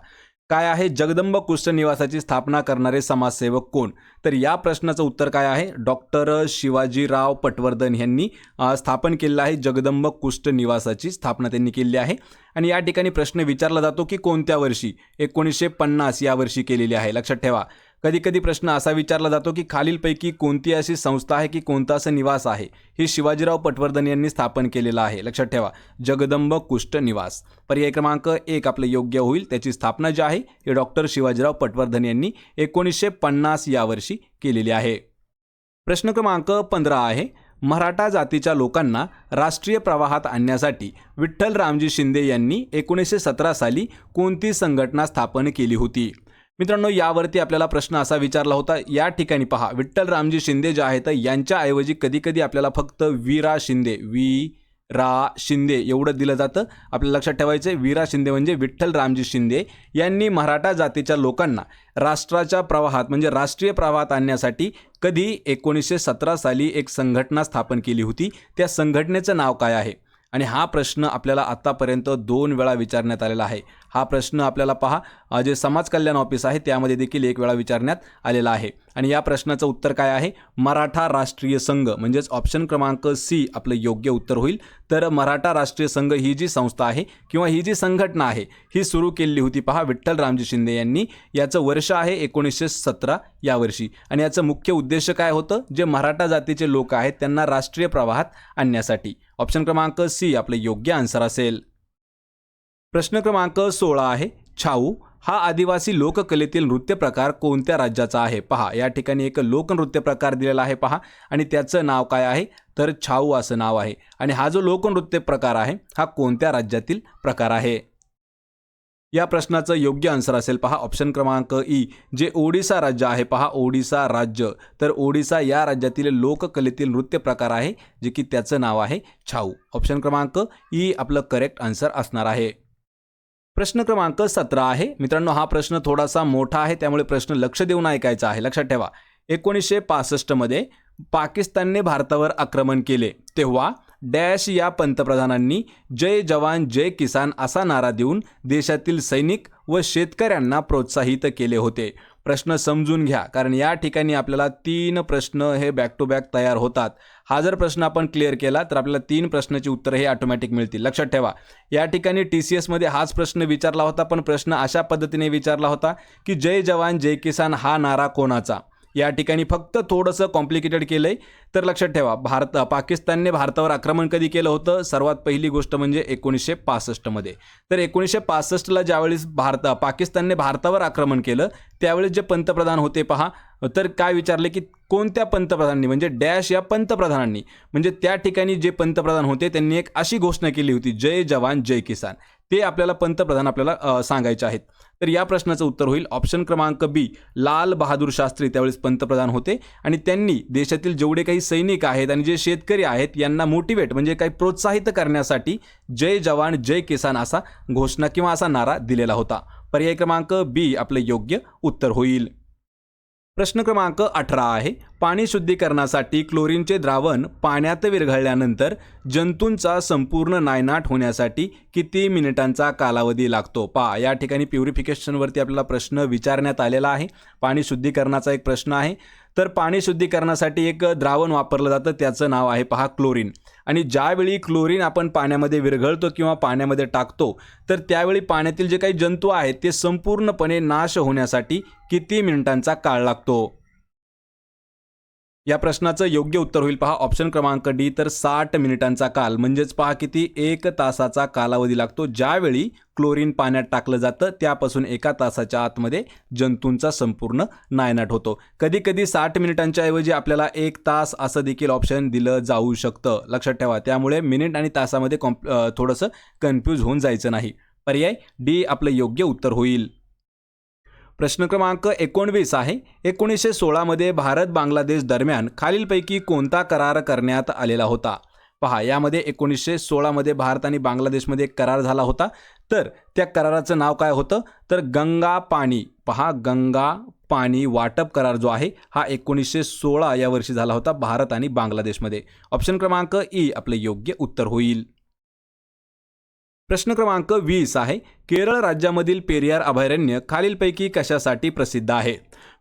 [SPEAKER 1] काय आहे जगदंब कुष्ठ निवासाची स्थापना करणारे समाजसेवक कोण? तर या प्रश्नाचं उत्तर काय आहे? डॉक्टर शिवाजीराव पटवर्धन यांनी स्थापन केलेलं आहे जगदंब कुष्ठ निवासाची स्थापना त्यांनी केली आहे। आणि या ठिकाणी प्रश्न विचारला जातो की कोणत्या वर्षी? 1950 या वर्षी केलेली आहे। लक्षात ठेवा, कधी कधी प्रश्न असा विचारला जातो की खालीलपैकी कोणती अशी संस्था आहे की कोणता असा निवास आहे हे शिवाजीराव पटवर्धन यांनी स्थापन केलेलं आहे? लक्षात ठेवा, जगदंब कुष्ठ निवास। पर्याय क्रमांक 1 आपलं योग्य होईल। त्याची स्थापना जी आहे हे डॉक्टर शिवाजीराव पटवर्धन यांनी 1950 या वर्षी केलेली आहे। प्रश्न क्रमांक 15 आहे, मराठा जातीच्या लोकांना राष्ट्रीय प्रवाहात आणण्यासाठी विठ्ठल रामजी शिंदे यांनी 1917 साली कोणती संघटना स्थापन केली होती? मित्रांनो यावरती आपल्याला प्रश्न असा विचारला होता। या ठिकाणी पहा विठ्ठल रामजी शिंदे जे आहेत यांच्या ऐवजी कधी कधी आपल्याला फक्त वीरा शिंदे एवढं दिलं जातं। आपल्याला लक्षात ठेवायचं आहे, वीरा शिंदे म्हणजे विठ्ठल रामजी शिंदे यांनी मराठा जातीच्या लोकांना राष्ट्राच्या प्रवाहात म्हणजे राष्ट्रीय प्रवाहात आणण्यासाठी कधी 1917 साली एक संघटना स्थापन केली होती। त्या संघटनेचं नाव काय आहे? आणि हा प्रश्न आपल्याला आतापर्यंत 2 वेळा विचारण्यात आलेला आहे। हा प्रश्न आपल्याला पहा जे समाज कल्याण ऑफिस आहे त्यामध्ये देखील 1 वेळा विचारण्यात आलेला आहे। आणि या प्रश्नाचं उत्तर काय आहे? मराठा राष्ट्रीय संघ, म्हणजेच ऑप्शन क्रमांक सी आपलं योग्य उत्तर होईल। तर मराठा राष्ट्रीय संघ ही जी संस्था आहे किंवा ही जी संघटना आहे ही सुरू केली होती पहा विठ्ठल रामजी शिंदे यांनी। याचं वर्ष आहे 1917 या वर्षी। आणि याचं मुख्य उद्देश काय होतं? जे मराठा जातीचे लोक आहेत त्यांना राष्ट्रीय प्रवाहात आणण्यासाठी। ऑप्शन क्रमांक सी आपलं योग्य आन्सर असेल। प्रश्न क्रमांक 16 आहे, छाऊ हा आदिवासी लोककलेतील नृत्य प्रकार कोणत्या राज्याचा आहे? पहा या ठिकाणी एक लोकनृत्य प्रकार दिलेला आहे पहा, आणि त्याचं नाव काय आहे? तर छाऊ असं नाव आहे। आणि हा जो लोकनृत्य प्रकार आहे हा कोणत्या राज्यातील प्रकार आहे? या प्रश्नाचं योग्य आन्सर असेल पहा ऑप्शन क्रमांक ई, जे ओडिसा राज्य आहे पहा ओडिसा राज्य। तर ओडिसा या राज्यातील लोककलेतील नृत्य प्रकार आहे जे की त्याचं नाव आहे छाऊ। ऑप्शन क्रमांक ई आपलं करेक्ट आन्सर असणार आहे। प्रश्न क्रमांक 17 आहे मित्रांनो, हा प्रश्न थोडासा मोठा आहे त्यामुळे प्रश्न लक्ष देऊन ऐकायचा आहे। लक्षात ठेवा, 1965 मध्ये पाकिस्तानने भारतावर आक्रमण केले तेव्हा डॅश या पंतप्रधानांनी जय जवान जय किसान असा नारा देऊन देशातील सैनिक व शेतकऱ्यांना प्रोत्साहित केले होते. प्रश्न समजून घ्या, कारण या ठिकाणी आपल्याला 3 प्रश्न हे बॅक टू बॅक तयार होतात. हा जर प्रश्न आपण क्लिअर केला तर आपल्याला 3 प्रश्नाची उत्तरे हे ऑटोमॅटिक मिळतील. लक्षात ठेवा, या ठिकाणी TCS मध्ये हाच प्रश्न विचारला होता, पण प्रश्न अशा पद्धतीने विचारला होता की जय जवान जय किसान हा नारा कोणाचा. या ठिकाणी फक्त थोडंसं कॉम्प्लिकेटेड केलंय. तर लक्षात ठेवा, पाकिस्तानने भारतावर आक्रमण कधी केलं होतं? सर्वात पहिली गोष्ट म्हणजे 1965 मध्ये. तर 1965ला ज्यावेळेस पाकिस्तानने भारतावर आक्रमण केलं त्यावेळेस जे पंतप्रधान होते पहा, तर काय विचारले की कोणत्या पंतप्रधानांनी, म्हणजे डॅश या पंतप्रधानांनी, म्हणजे त्या ठिकाणी जे पंतप्रधान होते त्यांनी एक अशी घोषणा केली होती जय जवान जय किसान. ते आपल्याला पंतप्रधान आपल्याला सांगायचे आहेत. तर या प्रश्नाचं उत्तर होईल ऑप्शन क्रमांक बी, लाल बहादूर शास्त्री त्यावेळेस पंतप्रधान होते आणि त्यांनी देशातील जेवढे काही सैनिक आहेत आणि जे शेतकरी आहेत यांना मोटिवेट म्हणजे काही प्रोत्साहित करण्यासाठी जय जवान जय किसान असा घोषणा किंवा असा नारा दिलेला होता. पर्याय क्रमांक बी आपलं योग्य उत्तर होईल. प्रश्न क्रमांक 18 आहे, पाणी शुद्धीकरणासाठी क्लोरीनचे द्रावण पाण्यात विरघळल्यानंतर जंतूंचा संपूर्ण नायनाट होण्यासाठी किती मिनिटांचा कालावधी लागतो? पहा, या ठिकाणी प्युरिफिकेशनवरती आपल्याला प्रश्न विचारण्यात आलेला आहे. पाणी शुद्धीकरणाचा एक प्रश्न आहे. तर पाणी शुद्धीकरणासाठी एक द्रावण वापरलं जातं, त्याचं नाव आहे पहा क्लोरीन. आणि ज्यावेळी क्लोरीन आपण पाण्यामध्ये विरघळतो किंवा पाण्यामध्ये टाकतो तर त्यावेळी पाण्यातील जे काही जंतू आहेत ते संपूर्णपणे नाश होण्यासाठी किती मिनिटांचा काळ लागतो? या प्रश्नाचं योग्य उत्तर होईल पहा ऑप्शन क्रमांक डी, तर 60 मिनिटांचा काल. म्हणजेच पहा किती 1 तासाचा कालावधी लागतो. ज्यावेळी क्लोरीन पाण्यात टाकलं जातं त्यापासून 1 तासाच्या आतमध्ये जंतूंचा संपूर्ण नायनाट होतो. कधी कधी 60 मिनिटांच्या ऐवजी आपल्याला 1 तास असं देखील ऑप्शन दिलं जाऊ शकतं. लक्षात ठेवा, त्यामुळे मिनिट आणि तासामध्ये थोडंसं कन्फ्यूज होऊन जायचं नाही. पर्याय डी आपलं योग्य उत्तर होईल. प्रश्न क्रमांक 19 आहे, 1916 मध्ये भारत बांगलादेश दरम्यान खालीलपैकी कोणता करार करण्यात आलेला होता? पहा, यामध्ये 1916 मध्ये भारत आणि बांगलादेशमध्ये एक करार झाला होता. तर त्या कराराचं नाव काय होतं? तर गंगा पाणी. पहा, गंगा पाणी वाटप करार जो आहे हा 1916 या वर्षी झाला होता भारत आणि बांगलादेशमध्ये. ऑप्शन क्रमांक ई आपलं योग्य उत्तर होईल. प्रश्न क्रमांक 20 आहे, केरळ राज्यामधील पेरियार अभयारण्य खालीलपैकी कशासाठी प्रसिद्ध आहे?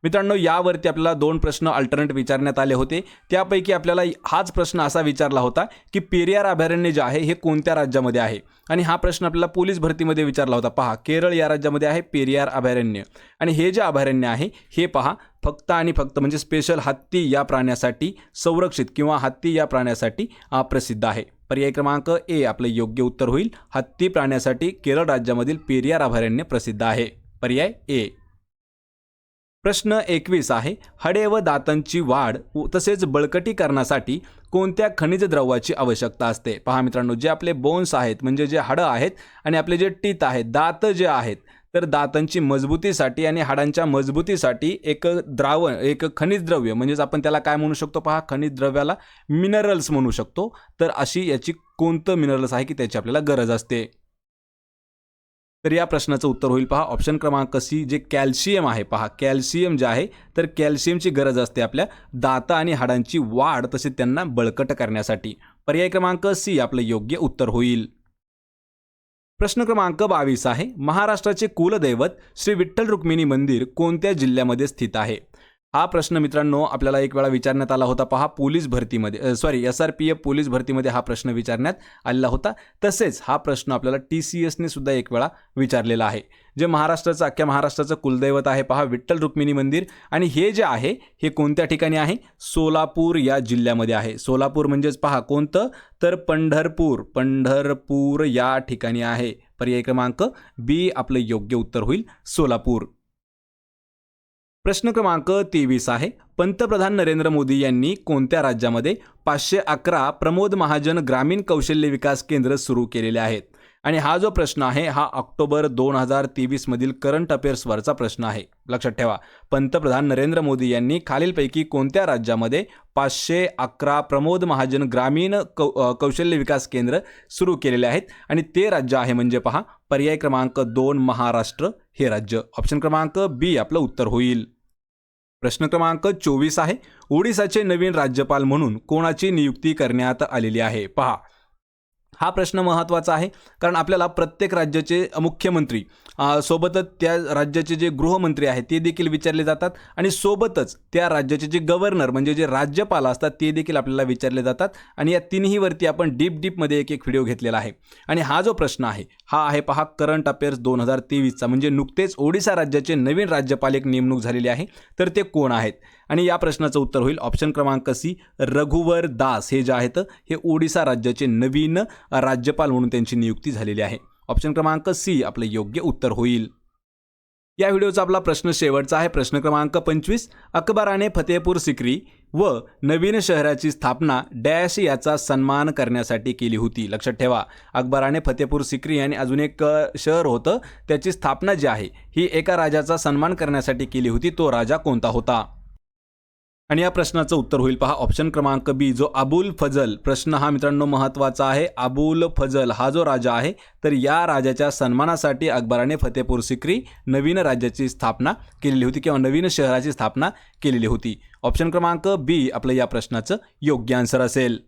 [SPEAKER 1] मित्रांनो, यावरती आपल्याला 2 प्रश्न अल्टरनेट विचारण्यात आले होते. त्यापैकी आपल्याला हाच प्रश्न असा विचारला होता की पेरियार अभयारण्य जे आहे हे कोणत्या राज्यामध्ये आहे? आणि हा प्रश्न आपल्याला पोलीस भरतीमध्ये विचारला होता. पहा, केरळ या राज्यामध्ये आहे पेरियार अभयारण्य. आणि हे जे अभयारण्य आहे हे पहा फक्त आणि फक्त म्हणजे स्पेशल हत्ती या प्राण्यासाठी संरक्षित किंवा हत्ती या प्राण्यासाठी प्रसिद्ध आहे. पर्याय क्रमांक ए आपलं योग्य उत्तर होईल. हत्ती प्राण्यासाठी केरळ राज्यामधील पेरियार अभयारण्य प्रसिद्ध आहे. पर्याय ए. प्रश्न 21 आहे, हाडे व दातांची वाढ तसेच बळकटीकरणासाठी कोणत्या खनिज द्रव्याची आवश्यकता असते? पहा मित्रांनो, जे आपले बोन्स आहेत म्हणजे जे हाडं आहेत आणि आपले जे टीथ आहेत, दात जे आहेत, तर दातांची मजबूतीसाठी आणि हाडांच्या मजबूतीसाठी एक द्रावण, एक खनिज द्रव्य म्हणजेच आपण त्याला काय म्हणू शकतो? पहा, खनिज द्रव्याला मिनरल्स म्हणू शकतो. तर अशी याची कोणतं मिनरल्स आहे की त्याची आपल्याला गरज असते? तर या प्रश्नाचं उत्तर होईल पहा ऑप्शन क्रमांक सी, जे कॅल्शियम आहे. पहा, कॅल्शियम जे आहे तर कॅल्शियमची गरज असते आपल्या दात आणि हाडांची वाढ तसेच त्यांना बळकट करण्यासाठी. पर्याय क्रमांक सी आपलं योग्य उत्तर होईल. प्रश्न क्रमांक 22 आहे, महाराष्ट्राचे कुलदैवत श्री विठ्ठल रुक्मिणी मंदिर कोणत्या जिल्ह्यामध्ये स्थित आहे? हा प्रश्न मित्रांनो आपल्याला एक वेळा विचारण्यात आला होता. पहा, पोलीस भरतीमध्ये SRPF पोलीस भरतीमध्ये हा प्रश्न विचारण्यात आलेला होता. तसेच हा प्रश्न आपल्याला TCSने सुद्धा एक वेळा विचारलेला आहे. जे महाराष्ट्राचं, अख्ख्या महाराष्ट्राचं कुलदैवत आहे पहा विठ्ठल रुक्मिणी मंदिर, आणि हे जे आहे हे कोणत्या ठिकाणी आहे? सोलापूर या जिल्ह्यामध्ये आहे. सोलापूर म्हणजेच पहा कोणतं? तर पंढरपूर. पंढरपूर या ठिकाणी आहे. पर्याय क्रमांक बी आपलं योग्य उत्तर होईल, सोलापूर. प्रश्न क्रमांक 23 आहे, पंतप्रधान नरेंद्र मोदी यांनी कोणत्या राज्यामध्ये 511 प्रमोद महाजन ग्रामीण कौशल्य विकास केंद्र सुरू केलेले आहेत? आणि हा जो प्रश्न आहे हा ऑक्टोबर 2023 मधील करंट अफेअर्सवरचा प्रश्न आहे. लक्षात ठेवा, पंतप्रधान नरेंद्र मोदी यांनी खालीलपैकी कोणत्या राज्यामध्ये 511 प्रमोद महाजन ग्रामीण कौशल्य विकास केंद्र सुरू केलेले आहेत? आणि ते राज्य आहे म्हणजे पहा पर्याय क्रमांक 2 महाराष्ट्र हे राज्य. ऑप्शन क्रमांक बी आपलं उत्तर होईल. प्रश्न क्रमांक 24 आहे, ओडिसाचे नवीन राज्यपाल म्हणून कोणाची नियुक्ती करण्यात आलेली आहे? पहा, हा प्रश्न महत्त्वाचा आहे, कारण आपल्याला प्रत्येक राज्याचे मुख्यमंत्री सोबतच त्या राज्याचे जे गृहमंत्री आहेत ते देखील विचारले जातात आणि सोबतच त्या राज्याचे जे गव्हर्नर म्हणजे जे राज्यपाल असतात ते देखील आपल्याला विचारले जातात. आणि या तिन्हीवरती आपण डीपमध्ये एक व्हिडिओ घेतलेला आहे. आणि हा जो प्रश्न आहे हा आहे पहा करंट अफेअर्स 2023चा, म्हणजे नुकतेच ओडिशा राज्याचे नवीन राज्यपाल एक नेमणूक झालेली आहे. तर ते कोण आहेत? आणि या प्रश्नाचं उत्तर होईल ऑप्शन क्रमांक सी, रघुवर दास हे जे आहेत हे ओडिशा राज्याचे नवीन राज्यपाल म्हणून त्यांची नियुक्ती झालेली आहे. ऑप्शन क्रमांक सी आपलं योग्य उत्तर होईल. या व्हिडिओचा आपला प्रश्न शेवटचा आहे, प्रश्न क्रमांक 25. अकबराने फतेपूर सिक्री व नवीन शहराची स्थापना डॅश याचा सन्मान करण्यासाठी केली होती. लक्षात ठेवा, अकबराने फतेपूर सिक्री आणि अजून एक शहर होतं त्याची स्थापना जी आहे ही एका राजाचा सन्मान करण्यासाठी केली होती. तो राजा कोणता होता? आणि या प्रश्नाचं उत्तर होईल पहा ऑप्शन क्रमांक बी, जो अबुल फजल. प्रश्न हा मित्रांनो महत्त्वाचा आहे. अबुल फजल हा जो राजा आहे तर या राजाच्या सन्मानासाठी अकबराने फतेपूर सिक्री नवीन राज्याची स्थापना केलेली होती किंवा नवीन शहराची स्थापना केलेली होती. ऑप्शन क्रमांक बी आपलं या प्रश्नाचं योग्य आन्सर असेल.